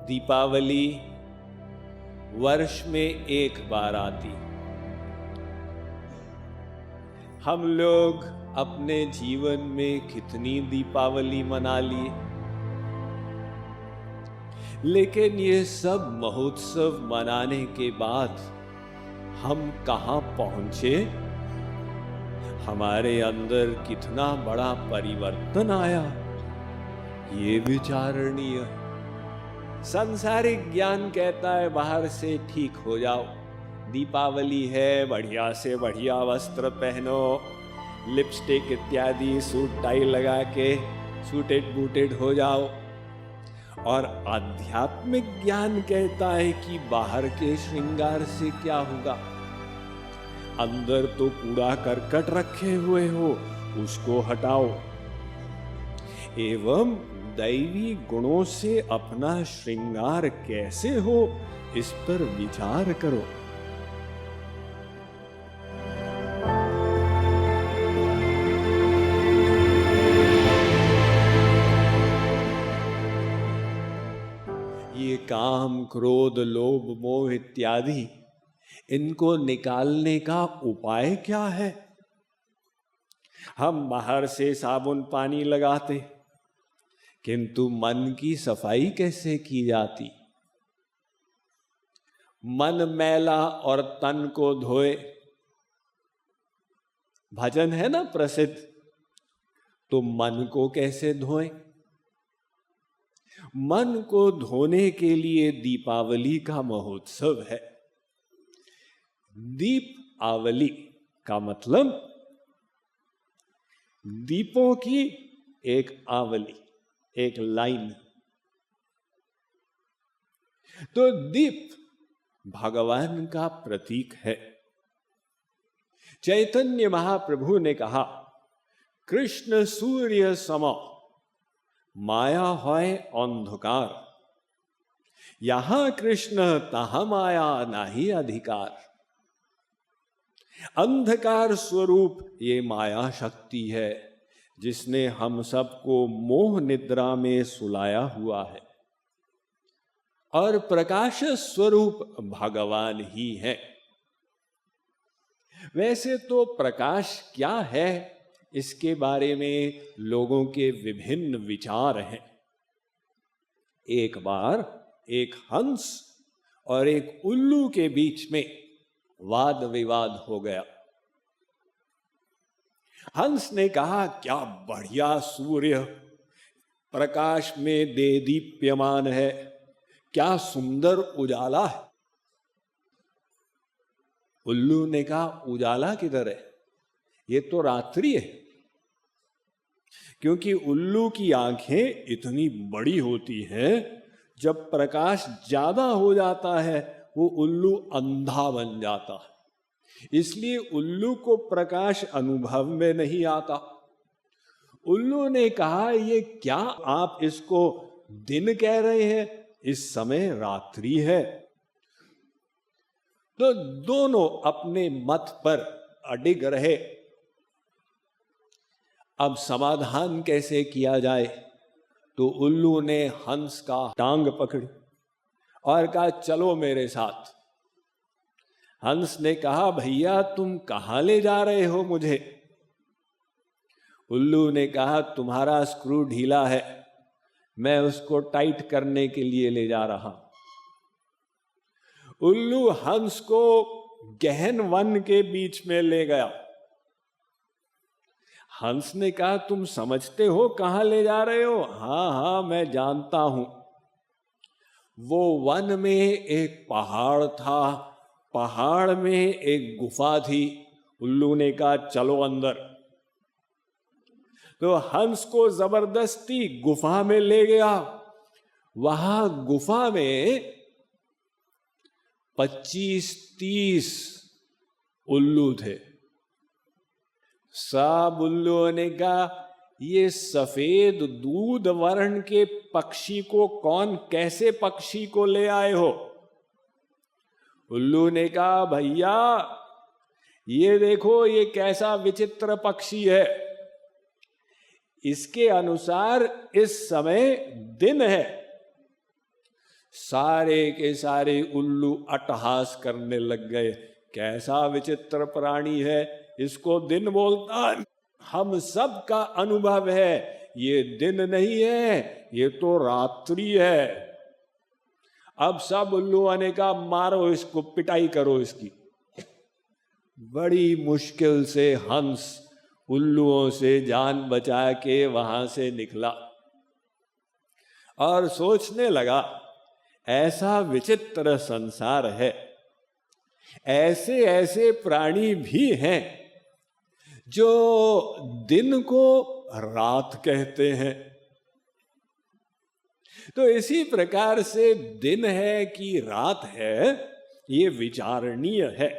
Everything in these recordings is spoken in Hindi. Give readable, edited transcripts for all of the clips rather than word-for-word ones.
दीपावली वर्ष में एक बार आती। हम लोग अपने जीवन में कितनी दीपावली मना लिए, लेकिन ये सब महोत्सव मनाने के बाद हम कहां पहुंचे? हमारे अंदर कितना बड़ा परिवर्तन आया, ये विचारणीय है। सांसारिक ज्ञान कहता है बाहर से ठीक हो जाओ, दीपावली है, बढ़िया से बढ़िया वस्त्र पहनो, लिपस्टिक इत्यादि सूट टाई लगा के सूटेड बूटेड हो जाओ। और आध्यात्मिक ज्ञान कहता है कि बाहर के श्रृंगार से क्या होगा, अंदर तो कूड़ा करकट रखे हुए हो, उसको हटाओ एवं दैवी गुणों से अपना श्रृंगार कैसे हो, इस पर विचार करो। ये काम, क्रोध, लोभ, मोह इत्यादि, इनको निकालने का उपाय क्या है? हम बाहर से साबुन पानी लगाते, किंतु मन की सफाई कैसे की जाती? मन मैला और तन को धोए, भजन है ना प्रसिद्ध। तो मन को कैसे धोएं? मन को धोने के लिए दीपावली का महोत्सव है। दीप आवली का मतलब दीपों की एक आवली, एक लाइन। तो दीप भगवान का प्रतीक है। चैतन्य महाप्रभु ने कहा, कृष्ण सूर्य सम, माया है अंधकार, यहां कृष्ण तहां माया नाही अधिकार। अंधकार स्वरूप ये माया शक्ति है, जिसने हम सबको मोह निद्रा में सुलाया हुआ है, और प्रकाश स्वरूप भगवान ही है। वैसे तो प्रकाश क्या है, इसके बारे में लोगों के विभिन्न विचार हैं। एक बार एक हंस और एक उल्लू के बीच में वाद विवाद हो गया। हंस ने कहा, क्या बढ़िया सूर्य प्रकाश में देदीप्यमान है, क्या सुंदर उजाला है। उल्लू ने कहा, उजाला किधर है, ये तो रात्रि है। क्योंकि उल्लू की आंखें इतनी बड़ी होती हैं, जब प्रकाश ज्यादा हो जाता है वो उल्लू अंधा बन जाता है, इसलिए उल्लू को प्रकाश अनुभव में नहीं आता। उल्लू ने कहा, ये क्या आप इसको दिन कह रहे हैं, इस समय रात्रि है। तो दोनों अपने मत पर अडिग रहे। अब समाधान कैसे किया जाए? तो उल्लू ने हंस का टांग पकड़ी और कहा, चलो मेरे साथ। हंस ने कहा, भैया तुम कहां ले जा रहे हो मुझे? उल्लू ने कहा, तुम्हारा स्क्रू ढीला है, मैं उसको टाइट करने के लिए ले जा रहा। उल्लू हंस को गहन वन के बीच में ले गया। हंस ने कहा, तुम समझते हो कहां ले जा रहे हो? हाँ हाँ मैं जानता हूं। वो वन में एक पहाड़ था, पहाड़ में एक गुफा थी। उल्लू ने कहा, चलो अंदर। तो हंस को जबरदस्ती गुफा में ले गया। वहां गुफा में 25-30 उल्लू थे। सब उल्लुओं ने कहा, ये सफेद दूध वर्ण के पक्षी को कौन, कैसे पक्षी को ले आए हो? उल्लू ने कहा, भैया ये देखो, ये कैसा विचित्र पक्षी है। इसके अनुसार इस समय दिन है, सारे के सारे उल्लू अट्टहास करने लग गए। कैसा विचित्र प्राणी है, इसको दिन बोलता है। हम सब का अनुभव है ये दिन नहीं है, ये तो रात्रि है। अब सब उल्लुओं ने कहा मारो इसको, पिटाई करो इसकी। बड़ी मुश्किल से हंस उल्लुओं से जान बचा के वहां से निकला और सोचने लगा ऐसा विचित्र संसार है, ऐसे ऐसे प्राणी भी हैं जो दिन को रात कहते हैं। तो इसी प्रकार से दिन है कि रात है, ये विचारणीय है।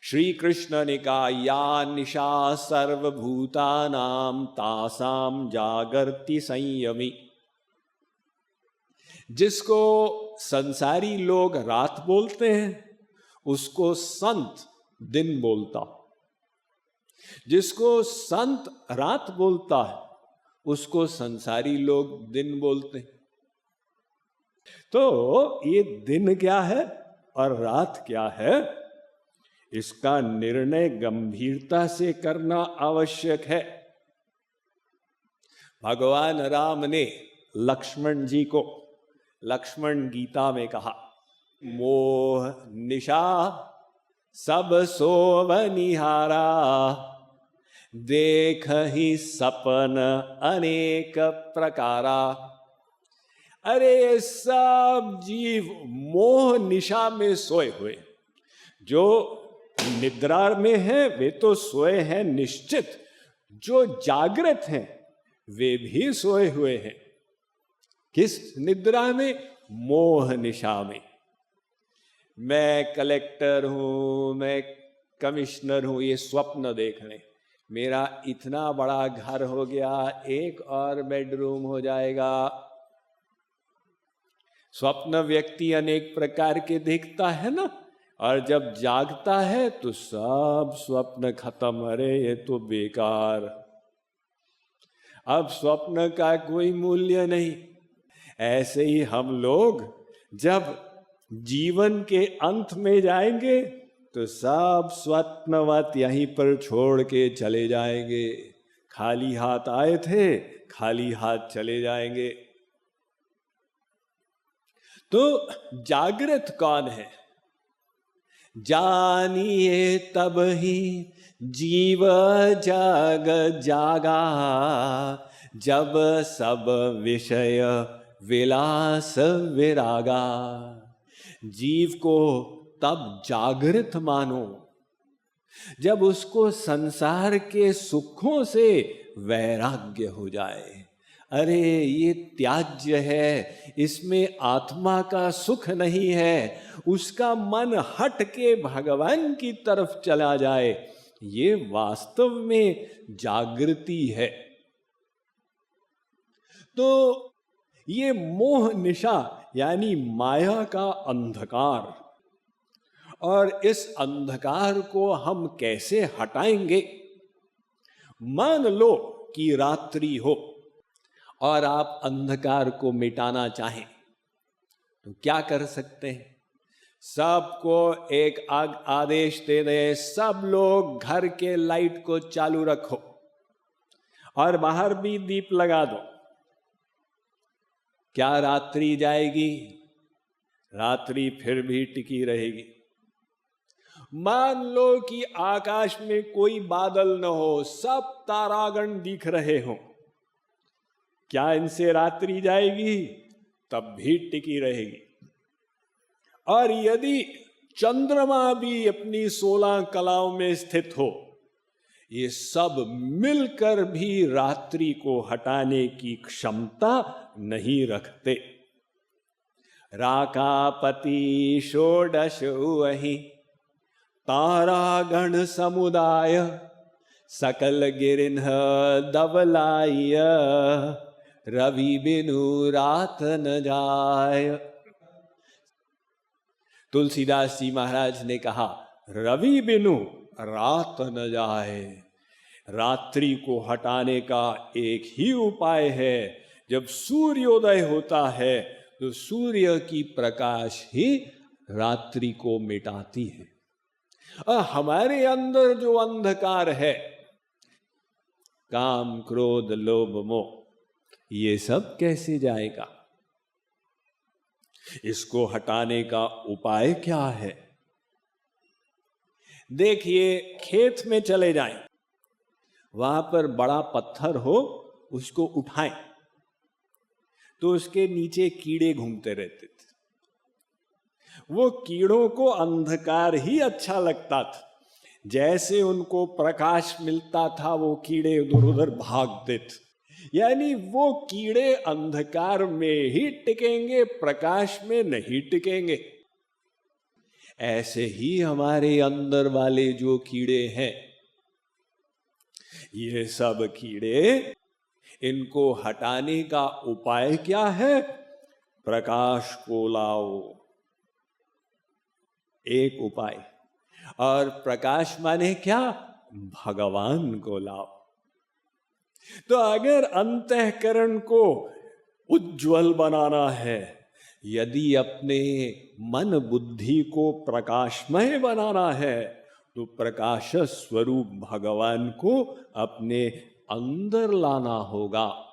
श्री कृष्ण ने कहा या निशा सर्वभूतानां तासाम जागर्ति संयमी। जिसको संसारी लोग रात बोलते हैं उसको संत दिन बोलता, जिसको संत रात बोलता है उसको संसारी लोग दिन बोलते हैं। तो ये दिन क्या है और रात क्या है, इसका निर्णय गंभीरता से करना आवश्यक है। भगवान राम ने लक्ष्मण जी को लक्ष्मण गीता में कहा मोह निशा सब सोव निहारा, देख ही सपन अनेक प्रकारा। अरे सब जीव मोह निशा में सोए हुए, जो निद्रा में है वे तो सोए हैं निश्चित, जो जागृत हैं वे भी सोए हुए हैं। किस निद्रा में? मोह निशा में। मैं कलेक्टर हूं, मैं कमिश्नर हूं, ये स्वप्न देख रहे। मेरा इतना बड़ा घर हो गया, एक और बेडरूम हो जाएगा। स्वप्न व्यक्ति अनेक प्रकार के देखता है ना, और जब जागता है तो सब स्वप्न खत्म। अरे ये तो बेकार, अब स्वप्न का कोई मूल्य नहीं। ऐसे ही हम लोग जब जीवन के अंत में जाएंगे तो सब स्वप्नवत यहीं पर छोड़ के चले जाएंगे। खाली हाथ आए थे, खाली हाथ चले जाएंगे। तो जागृत कौन है? जानिए तब ही जीव जाग जागा, जब सब विषय विलास विरागा। जीव को तब जागृत मानो जब उसको संसार के सुखों से वैराग्य हो जाए। अरे ये त्याज्य है, इसमें आत्मा का सुख नहीं है, उसका मन हट के भगवान की तरफ चला जाए, ये वास्तव में जागृति है। तो ये मोह निशा यानी माया का अंधकार, और इस अंधकार को हम कैसे हटाएंगे? मान लो कि रात्रि हो और आप अंधकार को मिटाना चाहें तो क्या कर सकते हैं? सबको एक आदेश दे दें, सब लोग घर के लाइट को चालू रखो और बाहर भी दीप लगा दो। क्या रात्रि जाएगी? रात्रि फिर भी टिकी रहेगी। मान लो कि आकाश में कोई बादल न हो, सब तारागण दिख रहे हों, क्या इनसे रात्रि जाएगी? तब भी टिकी रहेगी। और यदि चंद्रमा भी अपनी 16 कलाओं में स्थित हो, ये सब मिलकर भी रात्रि को हटाने की क्षमता नहीं रखते। राकापति षोडश वही तारागण समुदाय, सकल गिरिन्ह धवलाय, रवि बिनु रात न जाय। तुलसीदास जी महाराज ने कहा रवि बिनु रात न जाए। रात्रि को हटाने का एक ही उपाय है, जब सूर्योदय होता है तो सूर्य की प्रकाश ही रात्रि को मिटाती है। और हमारे अंदर जो अंधकार है, काम क्रोध लोभ मोह, ये सब कैसे जाएगा? इसको हटाने का उपाय क्या है? देखिए, खेत में चले जाएं, वहां पर बड़ा पत्थर हो, उसको उठाएं तो उसके नीचे कीड़े घूमते रहते थे। वो कीड़ों को अंधकार ही अच्छा लगता था। जैसे उनको प्रकाश मिलता था वो कीड़े उधर उधर भागते थे। यानी वो कीड़े अंधकार में ही टिकेंगे, प्रकाश में नहीं टिकेंगे। ऐसे ही हमारे अंदर वाले जो कीड़े हैं, ये सब कीड़े, इनको हटाने का उपाय क्या है? प्रकाश को लाओ, एक उपाय। और प्रकाश माने क्या? भगवान को लाओ। तो अगर अंतःकरण को उज्जवल बनाना है, यदि अपने मन बुद्धि को प्रकाशमय बनाना है, तो प्रकाश स्वरूप भगवान को अपने अंदर लाना होगा।